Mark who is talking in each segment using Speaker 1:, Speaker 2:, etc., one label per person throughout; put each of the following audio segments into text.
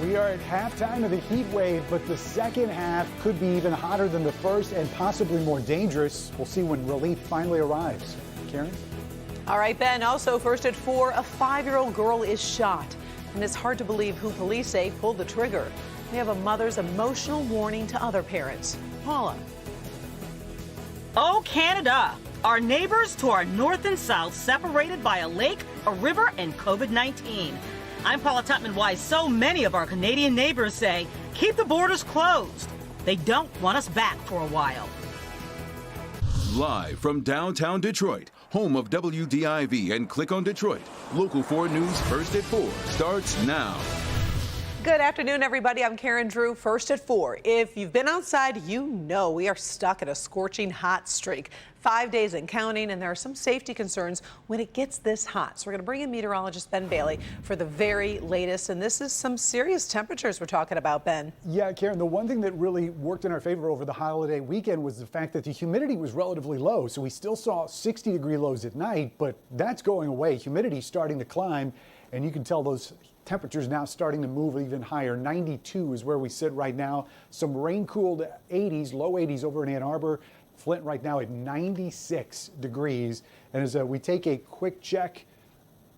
Speaker 1: We are at halftime of the heat wave, but the second half could be even hotter than the first and possibly more dangerous. We'll see when relief finally arrives. Karen?
Speaker 2: All right, Ben. Also, first at 4, a 5-year-old girl is shot. And it's hard to believe who police say pulled the trigger. We have a mother's emotional warning to other parents. Paula.
Speaker 3: Oh, Canada. Our neighbors to our north and south separated by a lake, a river, and COVID-19. I'm Paula Tutman. Why so many of our Canadian neighbors say, keep the borders closed. They don't want us back for a while.
Speaker 4: Live from downtown Detroit, home of WDIV and Click on Detroit, Local 4 News First at 4 starts now.
Speaker 2: Good afternoon, everybody. I'm Karen Drew, First at 4. If you've been outside, you know we are stuck in a scorching hot streak. 5 days and counting, and there are some safety concerns when it gets this hot. So we're going to bring in meteorologist Ben Bailey for the very latest, and this is some serious temperatures we're talking about, Ben.
Speaker 1: Yeah, Karen, the one thing that really worked in our favor over the holiday weekend was the fact that the humidity was relatively low. So we still saw 60-degree lows at night, but that's going away. Humidity starting to climb, and you can tell those temperatures now starting to move even higher. 92 is where we sit right now. Some rain-cooled 80s, low 80s over in Ann Arbor. Flint right now at 96 degrees. And as we take a quick check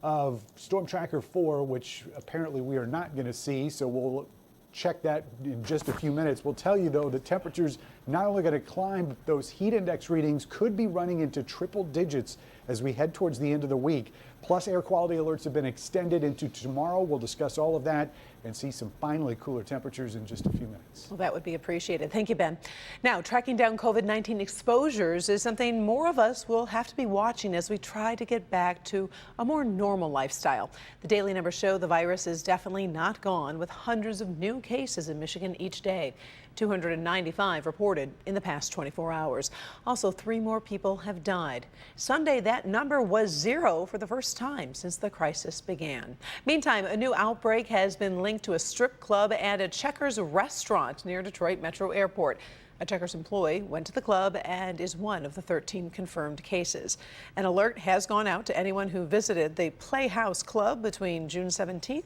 Speaker 1: of Storm Tracker 4, which apparently we are not going to see, so we'll check that in just a few minutes. We'll tell you, though, the temperatures not only going to climb, but those heat index readings could be running into triple digits as we head towards the end of the week. Plus, air quality alerts have been extended into tomorrow. We'll discuss all of that and see some finally cooler temperatures in just a few minutes.
Speaker 2: Well, that would be appreciated. Thank you, Ben. Now, tracking down COVID-19 exposures is something more of us will have to be watching as we try to get back to a more normal lifestyle. The daily numbers show the virus is definitely not gone, with hundreds of new cases in Michigan each day. 295 reported in the past 24 hours. Also, 3 more people have died. Sunday, that number was 0 for the first time since the crisis began. Meantime, a new outbreak has been linked to a strip club and a Checkers restaurant near Detroit Metro Airport. A Checkers employee went to the club and is one of the 13 confirmed cases. An alert has gone out to anyone who visited the Playhouse Club between June 17th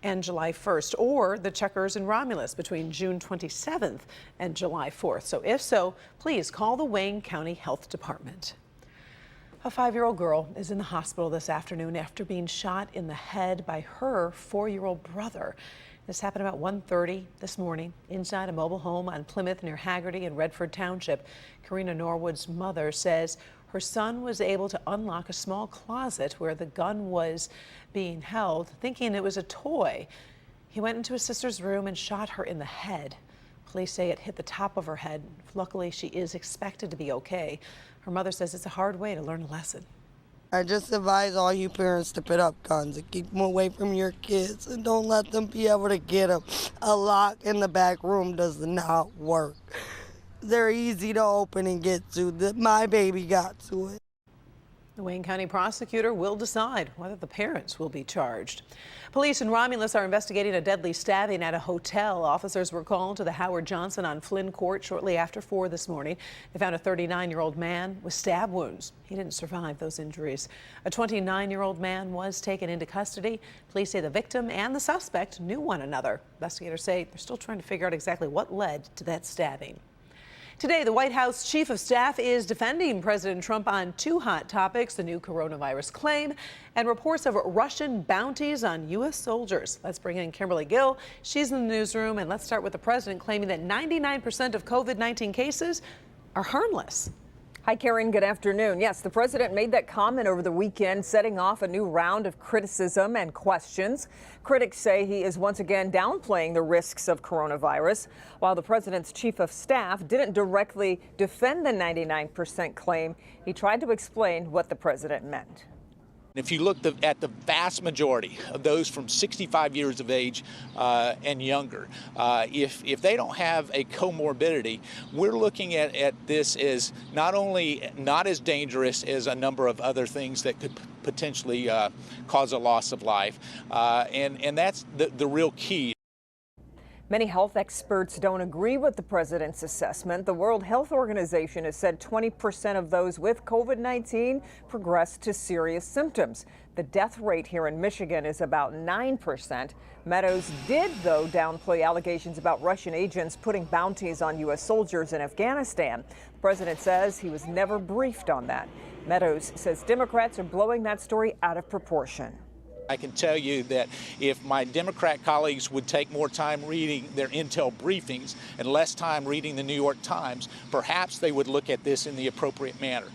Speaker 2: and July 1st, or the Checkers in Romulus between June 27th and July 4th. So if so, please call the Wayne County Health Department. A 5-year-old girl is in the hospital this afternoon after being shot in the head by her 4-year-old brother. This happened about 1:30 this morning inside a mobile home on Plymouth near Haggerty in Redford Township. Karina Norwood's mother says her son was able to unlock a small closet where the gun was being held, thinking it was a toy. He went into his sister's room and shot her in the head. Police say it hit the top of her head. Luckily, she is expected to be okay. Her mother says it's a hard way to learn a lesson.
Speaker 5: I just advise all you parents to put up guns and keep them away from your kids and don't let them be able to get them. A lock in the back room does not work. They're easy to open and get to. My baby got to it.
Speaker 2: The Wayne County prosecutor will decide whether the parents will be charged. Police in Romulus are investigating a deadly stabbing at a hotel. Officers were called to the Howard Johnson on Flynn Court shortly after 4 this morning. They found a 39-year-old man with stab wounds. He didn't survive those injuries. A 29-year-old man was taken into custody. Police say the victim and the suspect knew one another. Investigators say they're still trying to figure out exactly what led to that stabbing. Today, the White House Chief of Staff is defending President Trump on 2 hot topics: the new coronavirus claim and reports of Russian bounties on U.S. soldiers. Let's bring in Kimberly Gill. She's in the newsroom, and let's start with the president claiming that 99% of COVID-19 cases are harmless.
Speaker 6: Hi, Karen. Good afternoon. Yes, the president made that comment over the weekend, setting off a new round of criticism and questions. Critics say he is once again downplaying the risks of coronavirus, while the president's chief of staff didn't directly defend the 99% claim. He tried to explain what the president meant.
Speaker 7: If you look at the vast majority of those from 65 years of age and younger, if they don't have a comorbidity, we're looking at this as not only not as dangerous as a number of other things that could potentially cause a loss of life, and that's the real key.
Speaker 6: Many health experts don't agree with the president's assessment. The World Health Organization has said 20% of those with COVID-19 progress to serious symptoms. The death rate here in Michigan is about 9%. Meadows did, though, downplay allegations about Russian agents putting bounties on U.S. soldiers in Afghanistan. The president says he was never briefed on that. Meadows says Democrats are blowing that story out of proportion.
Speaker 7: I can tell you that if my Democrat colleagues would take more time reading their intel briefings and less time reading the New York Times, perhaps they would look at this in the appropriate manner.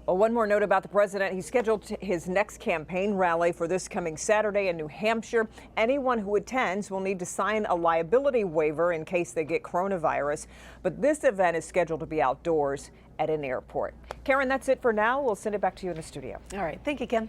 Speaker 6: Well, one more note about the president. He scheduled his next campaign rally for this coming Saturday in New Hampshire. Anyone who attends will need to sign a liability waiver in case they get coronavirus. But this event is scheduled to be outdoors at an airport. Karen, that's it for now. We'll send it back to you in the studio.
Speaker 2: All right. Thank you, Ken.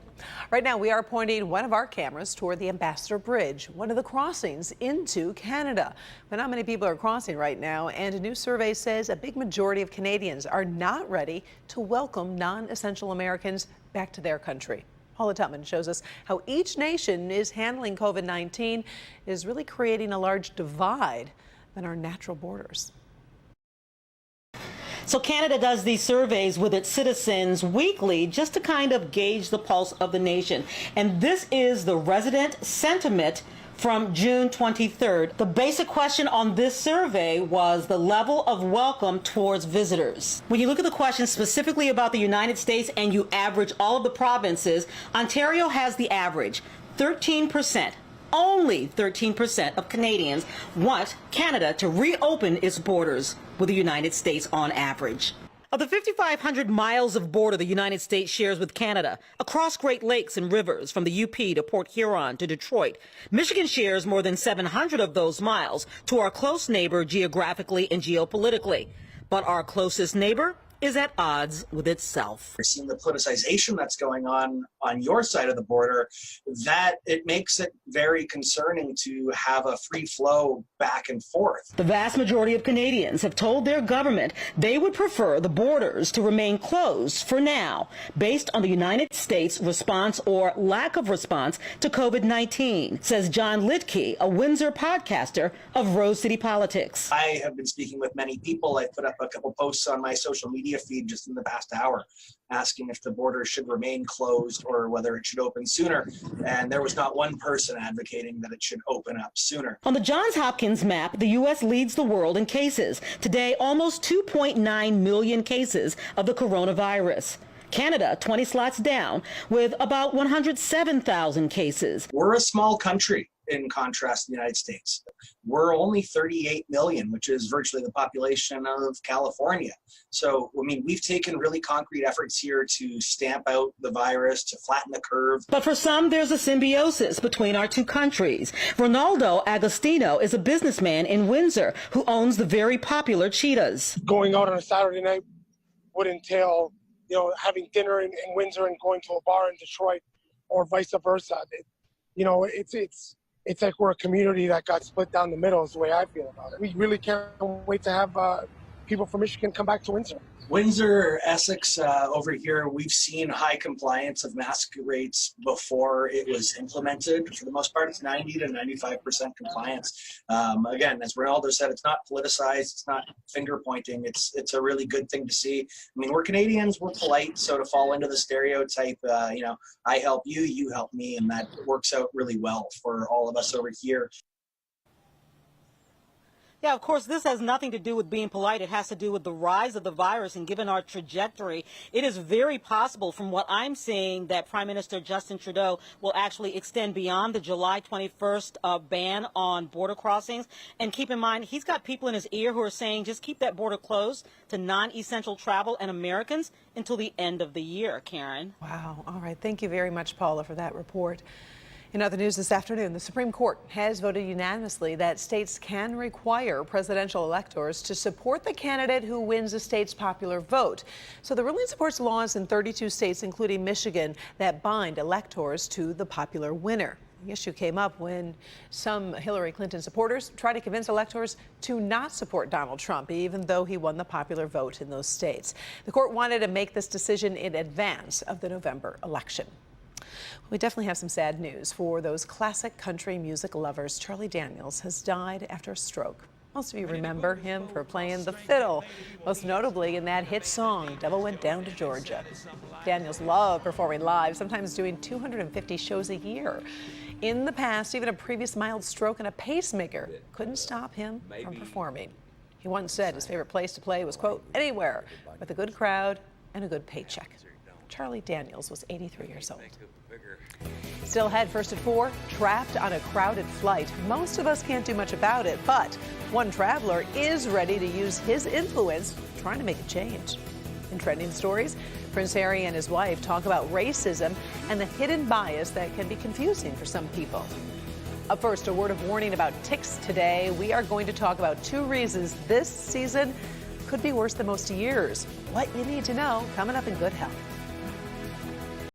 Speaker 2: Right now, we are pointing one of our cameras toward the Ambassador Bridge, one of the crossings into Canada. But not many people are crossing right now, and a new survey says a big majority of Canadians are not ready to welcome non-essential Americans back to their country. Paula Tutman shows us how each nation is handling COVID-19 is really creating a large divide in our natural borders.
Speaker 8: So Canada does these surveys with its citizens weekly just to kind of gauge the pulse of the nation. And this is the resident sentiment from June 23rd. The basic question on this survey was the level of welcome towards visitors. When you look at the question specifically about the United States and you average all of the provinces, Ontario has the average, 13%. Only 13% of Canadians want Canada to reopen its borders with the United States on average. Of the 5,500 miles of border the United States shares with Canada, across Great Lakes and rivers from the UP to Port Huron to Detroit, Michigan shares more than 700 of those miles to our close neighbor geographically and geopolitically. But our closest neighbor is at odds with itself.
Speaker 9: We're seeing the politicization that's going on your side of the border, that it makes it very concerning to have a free flow back and forth.
Speaker 8: The vast majority of Canadians have told their government they would prefer the borders to remain closed for now, based on the United States response or lack of response to COVID-19, says John Litke, a Windsor podcaster of Rose City Politics.
Speaker 9: I have been speaking with many people. I put up a couple posts on my social media feed just in the past hour asking if the border should remain closed or whether it should open sooner, and there was not one person advocating that it should open up sooner.
Speaker 8: On the Johns Hopkins map, the U.S. leads the world in cases. Today, almost 2.9 million cases of the coronavirus. Canada, 20 slots down, with about 107,000 cases.
Speaker 9: We're a small country in contrast to the United States. We're only 38 million, which is virtually the population of California. So, I mean, we've taken really concrete efforts here to stamp out the virus, to flatten the curve.
Speaker 8: But for some, there's a symbiosis between our two countries. Ronaldo Agostino is a businessman in Windsor who owns the very popular Cheetahs.
Speaker 10: Going out on a Saturday night would entail, having dinner in Windsor and going to a bar in Detroit, or vice versa. It's like we're a community that got split down the middle is the way I feel about it. We really can't wait to have people from Michigan come back to Windsor.
Speaker 9: Windsor, Essex, over here, we've seen high compliance of mask rates before it was implemented. For the most part, it's 90 to 95% compliance. Again, as Ronaldo said, it's not politicized, it's not finger pointing. It's a really good thing to see. I mean, we're Canadians, we're polite, so to fall into the stereotype, I help you, you help me, and that works out really well for all of us over here.
Speaker 8: Yeah, of course, this has nothing to do with being polite. It has to do with the rise of the virus, and given our trajectory, it is very possible from what I'm seeing that Prime Minister Justin Trudeau will actually extend beyond the July 21st ban on border crossings. And keep in mind, he's got people in his ear who are saying just keep that border closed to non-essential travel and Americans until the end of the year, Karen.
Speaker 2: Wow. All right. Thank you very much, Paula, for that report. In other news this afternoon, the Supreme Court has voted unanimously that states can require presidential electors to support the candidate who wins a state's popular vote. So the ruling supports laws in 32 states, including Michigan, that bind electors to the popular winner. The issue came up when some Hillary Clinton supporters tried to convince electors to not support Donald Trump, even though he won the popular vote in those states. The court wanted to make this decision in advance of the November election. We definitely have some sad news for those classic country music lovers. Charlie Daniels has died after a stroke. Most of you remember him for playing the fiddle, most notably in that hit song, Devil Went Down to Georgia. Daniels loved performing live, sometimes doing 250 shows a year. In the past, even a previous mild stroke and a pacemaker couldn't stop him from performing. He once said his favorite place to play was, quote, anywhere with a good crowd and a good paycheck. Charlie Daniels was 83 years old. Still ahead, first at 4, trapped on a crowded flight. Most of us can't do much about it, but one traveler is ready to use his influence trying to make a change. In trending stories, Prince Harry and his wife talk about racism and the hidden bias that can be confusing for some people. Up first, a word of warning about ticks today. We are going to talk about 2 reasons this season could be worse than most years. What you need to know coming up in Good Health.